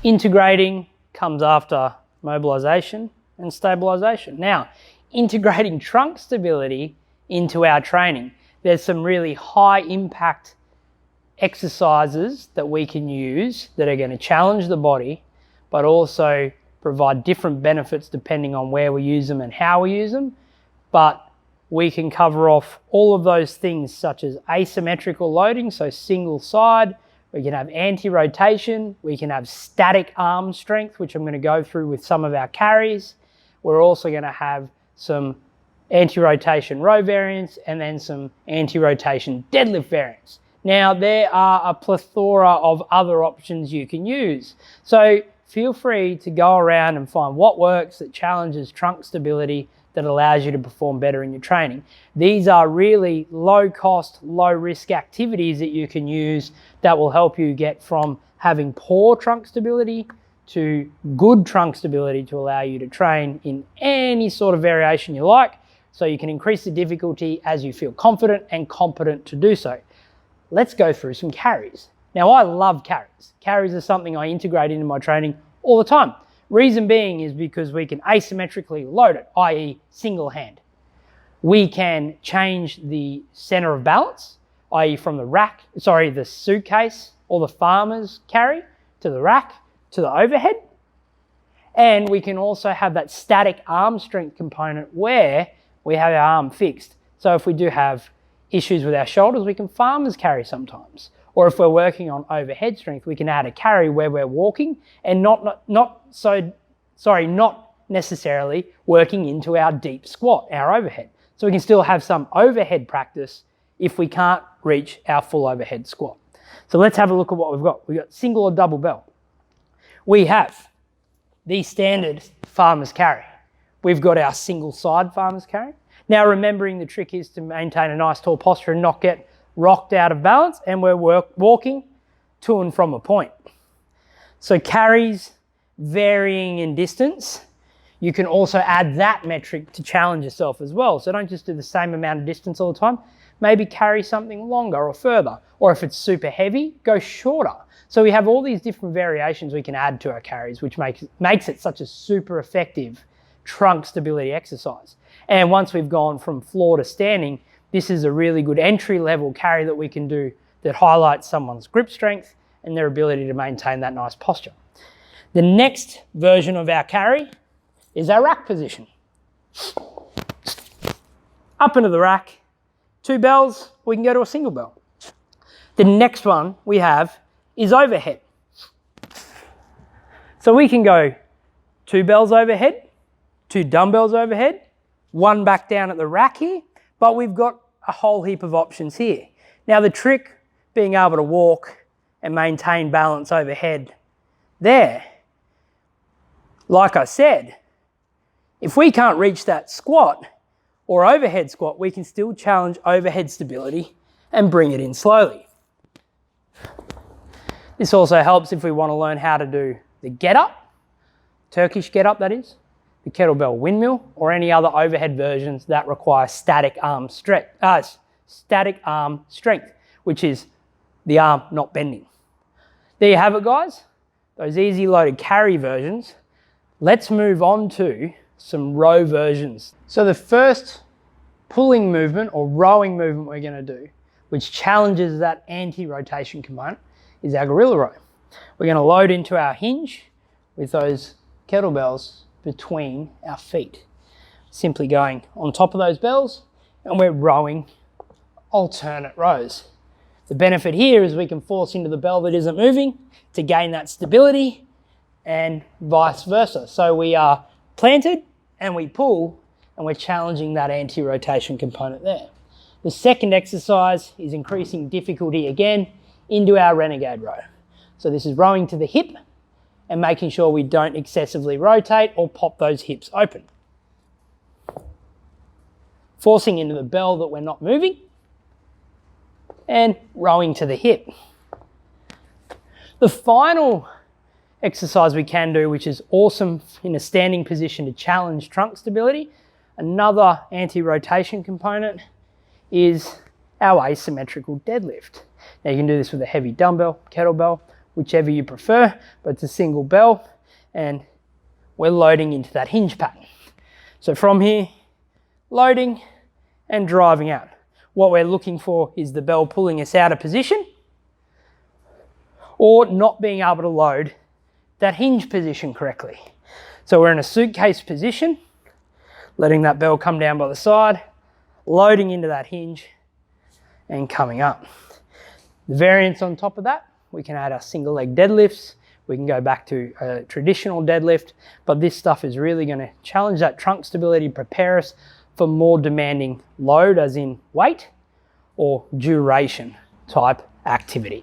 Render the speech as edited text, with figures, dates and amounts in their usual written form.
Integrating comes after mobilization and stabilization. Now, integrating trunk stability into our training, there's some really high impact exercises that we can use that are going to challenge the body, but also provide different benefits depending on where we use them and how we use them. But we can cover off all of those things such as asymmetrical loading, so single side. We can have anti-rotation. We can have static arm strength, which I'm going to go through with some of our carries. We're also going to have some anti-rotation row variants and then some anti-rotation deadlift variants. Now, there are a plethora of other options you can use. So feel free to go around and find what works that challenges trunk stability, that allows you to perform better in your training. These are really low cost, low risk activities that you can use that will help you get from having poor trunk stability to good trunk stability to allow you to train in any sort of variation you like, so you can increase the difficulty as you feel confident and competent to do so. Let's go through some carries. Now, I love carries. Carries are something I integrate into my training all the time. Reason being is because we can asymmetrically load it, i.e. single hand. We can change the center of balance, i.e. from the suitcase or the farmer's carry to the rack to the overhead. And we can also have that static arm strength component where we have our arm fixed. So if we do have issues with our shoulders, we can farmer's carry sometimes. Or if we're working on overhead strength, we can add a carry where we're walking and not necessarily working into our deep squat, our overhead. So we can still have some overhead practice if we can't reach our full overhead squat. So let's have a look at what we've got. We've got single or double bell. We have the standard farmer's carry. We've got our single side farmer's carry. Now, remembering the trick is to maintain a nice tall posture and not get rocked out of balance, and we're walking to and from a point. So carries varying in distance. You can also add that metric to challenge yourself as well. So don't just do the same amount of distance all the time. Maybe carry something longer or further. Or if it's super heavy, go shorter. So we have all these different variations we can add to our carries, which makes it such a super effective trunk stability exercise. And once we've gone from floor to standing, this is a really good entry-level carry that we can do that highlights someone's grip strength and their ability to maintain that nice posture. The next version of our carry is our rack position. Up into the rack, 2 bells, we can go to a single bell. The next one we have is overhead. So we can go 2 bells overhead, 2 dumbbells overhead, 1 back down at the rack here, but we've got a whole heap of options here. Now the trick, being able to walk and maintain balance overhead there. Like I said, if we can't reach that squat or overhead squat, we can still challenge overhead stability and bring it in slowly. This also helps if we want to learn how to do the get up, Turkish get up that is, the kettlebell windmill, or any other overhead versions that require static arm strength, which is the arm not bending. There you have it, guys. Those easy loaded carry versions. Let's move on to some row versions. So the first pulling movement or rowing movement we're going to do, which challenges that anti-rotation component, is our gorilla row. We're going to load into our hinge with those kettlebells between our feet. Simply going on top of those bells, and we're rowing alternate rows. The benefit here is we can force into the bell that isn't moving to gain that stability, and vice versa. So we are planted and we pull, and we're challenging that anti-rotation component there. The second exercise is increasing difficulty again into our Renegade Row. So this is rowing to the hip and making sure we don't excessively rotate or pop those hips open. Forcing into the bell that we're not moving and rowing to the hip. The final exercise we can do, which is awesome in a standing position to challenge trunk stability, another anti-rotation component, is our asymmetrical deadlift. Now you can do this with a heavy dumbbell, kettlebell. whichever you prefer, but it's a single bell, and we're loading into that hinge pattern. So from here, loading and driving out. What we're looking for is the bell pulling us out of position or not being able to load that hinge position correctly. So we're in a suitcase position, letting that bell come down by the side, loading into that hinge and coming up. The variants on top of that, we can add our single leg deadlifts. We can go back to a traditional deadlift, but this stuff is really going to challenge that trunk stability, prepare us for more demanding load, as in weight or duration type activities.